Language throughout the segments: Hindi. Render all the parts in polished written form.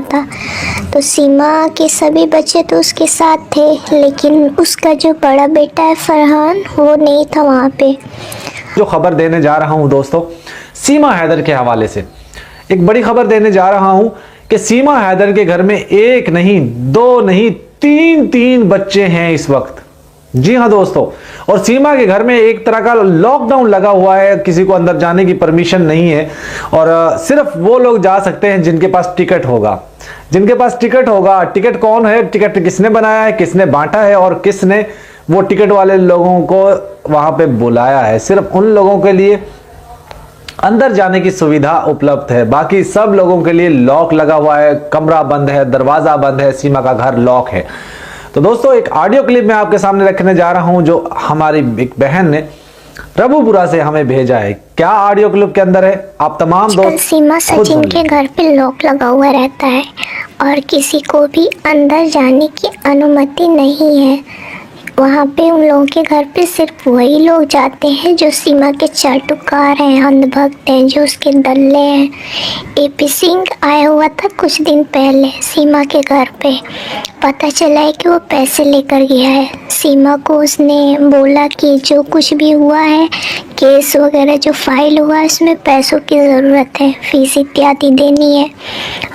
था। तो सीमा के सभी बच्चे तो उसके साथ थे, लेकिन उसका जो बड़ा बेटा है फरहान, वो नहीं था वहाँ पे। जो खबर देने जा रहा हूँ दोस्तों, सीमा हैदर के हवाले से एक बड़ी खबर देने जा रहा हूँ कि सीमा हैदर के घर में एक नहीं, दो नहीं, तीन बच्चे हैं इस वक्त। जी हाँ दोस्तों, और सीमा के घर में एक तरह का लॉकडाउन लगा हुआ है, किसी को अंदर जाने की परमिशन नहीं है और सिर्फ वो लोग जा सकते हैं जिनके पास टिकट होगा। जिनके पास टिकट होगा, टिकट कौन है, टिकट किसने बनाया है, किसने बांटा है और किसने वो टिकट वाले लोगों को वहां पे बुलाया है, सिर्फ उन लोगों के लिए अंदर जाने की सुविधा उपलब्ध है। बाकी सब लोगों के लिए लॉक लगा हुआ है, कमरा बंद है, दरवाजा बंद है, सीमा का घर लॉक है। तो दोस्तों एक ऑडियो क्लिप मैं आपके सामने रखने जा रहा हूं जो हमारी एक बहन ने रबुपुरा से हमें भेजा है। क्या ऑडियो क्लिप के अंदर है, आप तमाम दोस्त सीमा सचिन के घर पे लॉक लगा हुआ रहता है और किसी को भी अंदर जाने की अनुमति नहीं है। वहाँ पे उन लोगों के घर पे सिर्फ वही लोग जाते हैं जो सीमा के चाटुकार हैं, अंधभक्त हैं, जो उसके दल्ले हैं। एपी सिंह आया हुआ था कुछ दिन पहले सीमा के घर पे। पता चला है कि वो पैसे लेकर गया है। सीमा को उसने बोला कि जो कुछ भी हुआ है, केस वगैरह जो फाइल हुआ है, उसमें पैसों की ज़रूरत है, फीस इत्यादि देनी है।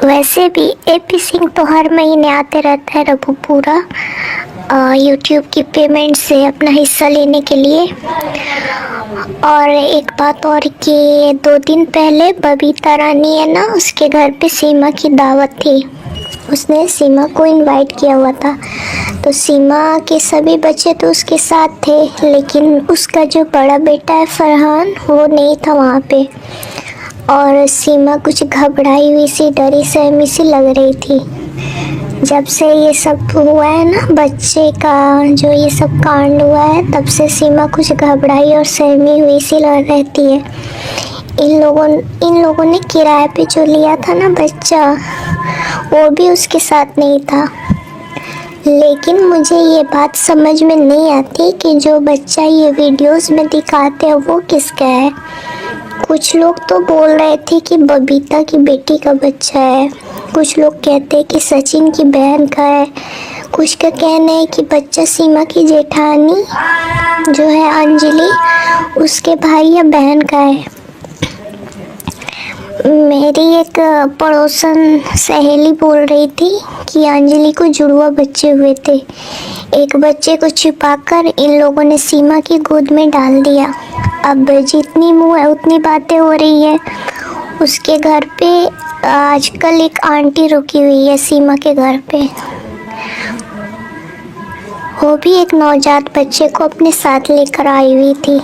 वैसे भी एपी सिंह तो हर महीने आते रहता है रबुपुरा यूट्यूब की पेमेंट से अपना हिस्सा लेने के लिए। और एक बात और कि 2 दिन पहले बबीता रानी है ना, उसके घर पे सीमा की दावत थी। उसने सीमा को इनवाइट किया हुआ था। तो सीमा के सभी बच्चे तो उसके साथ थे, लेकिन उसका जो बड़ा बेटा है फरहान, वो नहीं था वहाँ पे। और सीमा कुछ घबराई हुई सी, डरी सहमी सी लग रही थी। जब से ये सब हुआ है ना, बच्चे का जो ये सब कांड हुआ है, तब से सीमा कुछ घबराई और सहमी हुई सी रहती है। इन लोगों ने किराए पे जो लिया था ना बच्चा, वो भी उसके साथ नहीं था। लेकिन मुझे ये बात समझ में नहीं आती कि जो बच्चा ये वीडियोस में दिखाते हैं वो किसका है। कुछ लोग तो बोल रहे थे कि बबीता की बेटी का बच्चा है, कुछ लोग कहते हैं कि सचिन की बहन का है, कुछ का कहना है कि बच्चा सीमा की जेठानी जो है अंजलि, उसके भाई या बहन का है। मेरी एक पड़ोसन सहेली बोल रही थी कि अंजलि को जुड़वा बच्चे हुए थे। एक बच्चे को छिपाकर इन लोगों ने सीमा की गोद में डाल दिया। अब जितनी मुँह है उतनी बातें हो रही है। उसके घर पे आजकल एक आंटी रुकी हुई है सीमा के घर पे, वो भी एक नवजात बच्चे को अपने साथ लेकर आई हुई थी।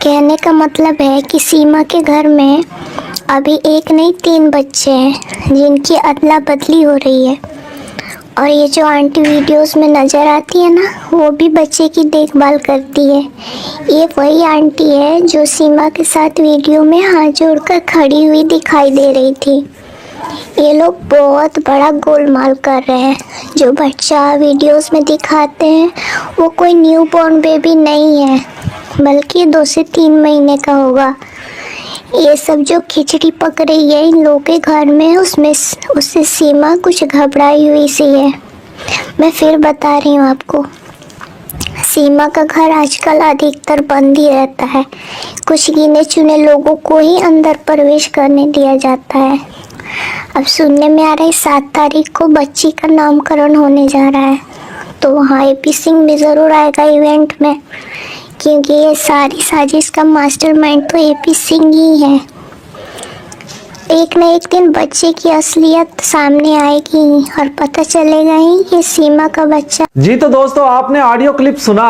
कहने का मतलब है कि सीमा के घर में अभी एक नहीं 3 बच्चे हैं जिनकी अदला बदली हो रही है। और ये जो आंटी वीडियोस में नज़र आती है ना, वो भी बच्चे की देखभाल करती है। ये वही आंटी है जो सीमा के साथ वीडियो में हाथ जोड़कर खड़ी हुई दिखाई दे रही थी। ये लोग बहुत बड़ा गोलमाल कर रहे हैं। जो बच्चा वीडियोस में दिखाते हैं वो कोई न्यू बॉर्न बेबी नहीं है, बल्कि 2 से 3 महीने का होगा। ये सब जो खिचड़ी पक रही है इन लोगों के घर में, उससे सीमा कुछ घबराई हुई सी है। मैं फिर बता रही हूँ आपको, सीमा का घर आजकल अधिकतर बंद ही रहता है। कुछ गिने चुने लोगों को ही अंदर प्रवेश करने दिया जाता है। अब सुनने में आ रहा है 7 तारीख को बच्ची का नामकरण होने जा रहा है, तो वहाँ एपी सिंह भी ज़रूर आएगा इवेंट में, क्योंकि ये सारी साजिश का मास्टरमाइंड तो एपी सिंह ही है। एक न एक दिन बच्चे की असलियत सामने आएगी और पता चलेगा ही कि सीमा का बच्चा। जी तो दोस्तों, आपने ऑडियो क्लिप सुना,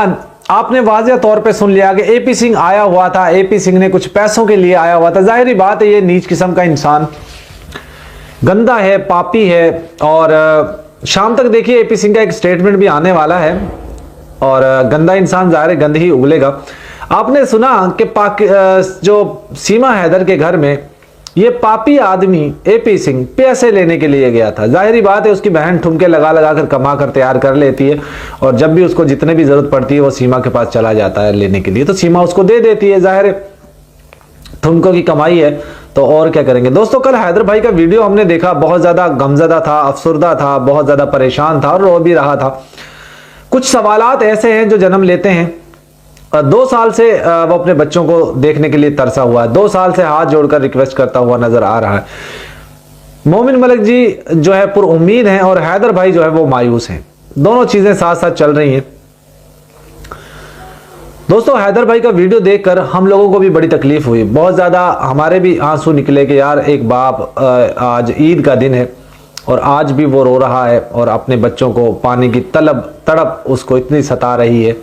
आपने वाज़ेह तौर पे सुन लिया कि एपी सिंह आया हुआ था, एपी सिंह ने कुछ पैसों के लिए आया हुआ था। जाहिर बात है ये नीच किस्म का इंसान गंदा है, पापी है। और शाम तक देखिए एपी सिंह का एक स्टेटमेंट भी आने वाला है और गंदा इंसान ज़ाहिर है गंद ही उगलेगा। आपने सुना कि जो सीमा हैदर के घर में ये पापी आदमी एपी सिंह पैसे लेने के लिए गया था। जाहिर बात है उसकी बहन ठुमके लगा लगा कर कमा कर तैयार कर लेती है और जब भी उसको जितने भी जरूरत पड़ती है वो सीमा के पास चला जाता है लेने के लिए, तो सीमा उसको दे देती है। जाहिर है ठुमकों की कमाई है तो और क्या करेंगे दोस्तों। कल हैदर भाई का वीडियो हमने देखा, बहुत ज्यादा गमजदा था, अफसुर्दा था, बहुत ज्यादा परेशान था और रो भी रहा था। कुछ सवालात ऐसे हैं जो जन्म लेते हैं। 2 साल से वो अपने बच्चों को देखने के लिए तरसा हुआ है, 2 साल से हाथ जोड़कर रिक्वेस्ट करता हुआ नजर आ रहा है। मोमिन मलिक जी जो है पुरउम्मीद हैं और हैदर भाई जो है वो मायूस हैं। दोनों चीजें साथ साथ चल रही हैं दोस्तों। हैदर भाई का वीडियो देखकर हम लोगों को भी बड़ी तकलीफ हुई, बहुत ज्यादा हमारे भी आंसू निकले कि यार एक बाप, आज ईद का दिन है और आज भी वो रो रहा है और अपने बच्चों को पाने की तड़प उसको इतनी सता रही है।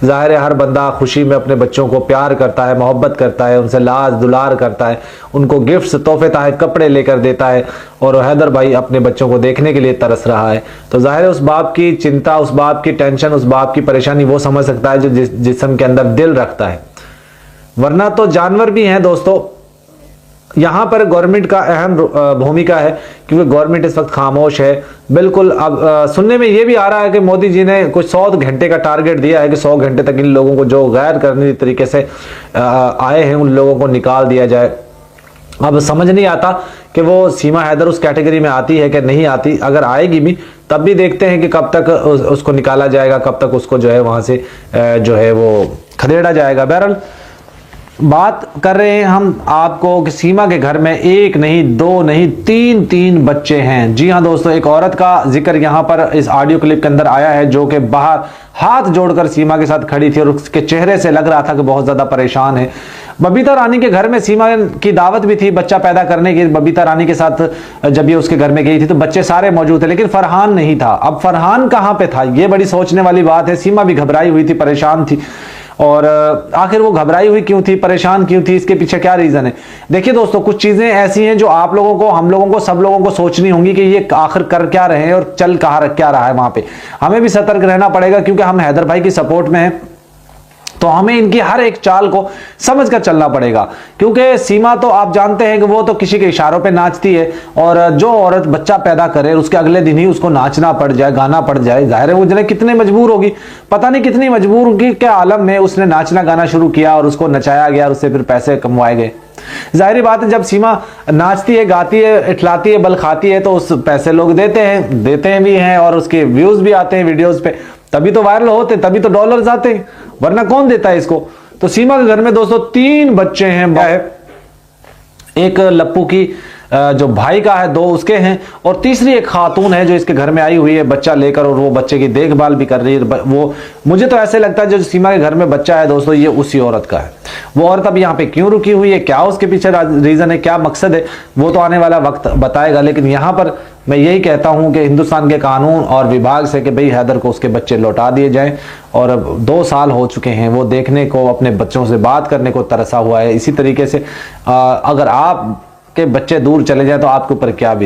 जाहिर है हर बंदा खुशी में अपने बच्चों को प्यार करता है, मोहब्बत करता है, उनसे लाज दुलार करता है, उनको गिफ्ट्स, तोहफे ताहे कपड़े लेकर देता है और हैदर भाई अपने बच्चों को देखने के लिए तरस रहा है। तो जाहिर है उस बाप की चिंता, उस बाप की टेंशन, उस बाप की परेशानी वो समझ सकता है जो जिस्म के अंदर दिल रखता है। वरना तो जानवर भी हैं दोस्तों। यहाँ पर गवर्नमेंट का अहम भूमिका है क्योंकि गवर्नमेंट इस वक्त खामोश है बिल्कुल। अब सुनने में ये भी आ रहा है कि मोदी जी ने कुछ 100 घंटे का टारगेट दिया है कि 100 घंटे तक इन लोगों को जो गैर कानूनी तरीके से आए हैं उन लोगों को निकाल दिया जाए। अब समझ नहीं आता कि वो सीमा हैदर उस कैटेगरी में आती है कि नहीं आती। अगर आएगी भी तब भी देखते हैं कि कब तक उसको निकाला जाएगा, कब तक उसको जो है वहां से जो है वो खदेड़ा जाएगा। बहरहाल बात कर रहे हैं हम आपको कि सीमा के घर में 1 नहीं 2 नहीं 3 बच्चे हैं। जी हां दोस्तों, एक औरत का जिक्र यहां पर इस ऑडियो क्लिप के अंदर आया है जो कि बाहर हाथ जोड़कर सीमा के साथ खड़ी थी और उसके चेहरे से लग रहा था कि बहुत ज्यादा परेशान है। बबीता रानी के घर में सीमा की दावत भी थी बच्चा पैदा करने की। बबीता रानी के साथ जब ये उसके घर में गई थी तो बच्चे सारे मौजूद थे लेकिन फरहान नहीं था। अब फरहान कहां पे था, ये बड़ी सोचने वाली बात है। सीमा भी घबराई हुई थी, परेशान थी और आखिर वो घबराई हुई क्यों थी, परेशान क्यों थी, इसके पीछे क्या रीजन है। देखिए दोस्तों, कुछ चीजें ऐसी हैं जो आप लोगों को, हम लोगों को, सब लोगों को सोचनी होंगी कि ये आखिर कर क्या रहे हैं और चल क्या रहा है। वहां पे हमें भी सतर्क रहना पड़ेगा क्योंकि हम हैदर भाई की सपोर्ट में हैं, तो हमें इनकी हर एक चाल को समझकर चलना पड़ेगा। क्योंकि सीमा तो आप जानते हैं कि वो तो किसी के इशारों पे नाचती है और जो औरत बच्चा पैदा करे उसके अगले दिन ही उसको नाचना पड़ जाए, गाना पड़ जाए, जाहिर है वो जने कितने मजबूर होगी, पता नहीं कितनी मजबूर होगी के आलम में उसने नाचना गाना शुरू किया और उसको नचाया गया और उससे फिर पैसे कमवाए गए। जाहिर बात है जब सीमा नाचती है, गाती है, इठलाती है, बल खाती है तो उस पैसे लोग देते हैं भी हैं और उसके व्यूज भी आते हैं वीडियोस पे, तभी तो वायरल होते, तभी तो डॉलर्स आते हैं, वरना कौन देता है इसको। तो सीमा के घर में दोस्तों 3 बच्चे हैं, एक लप्पू की जो भाई का है, 2 उसके हैं और तीसरी एक खातून है जो इसके घर में आई हुई है बच्चा लेकर और वो बच्चे की देखभाल भी कर रही है। वो मुझे तो ऐसे लगता है जो सीमा के घर में बच्चा है दोस्तों ये उसी औरत का है। वो औरत अब यहाँ पे क्यों रुकी हुई है, क्या उसके पीछे रीजन है, क्या मकसद है, वो तो आने वाला वक्त बताएगा। लेकिन यहाँ पर मैं यही कहता हूं कि हिंदुस्तान के कानून और विभाग से कि भाई हैदर को उसके बच्चे लौटा दिए जाएं। और 2 साल हो चुके हैं, वो देखने को, अपने बच्चों से बात करने को तरसा हुआ है। इसी तरीके से अगर आप के बच्चे दूर चले जाए तो आपके ऊपर क्या भी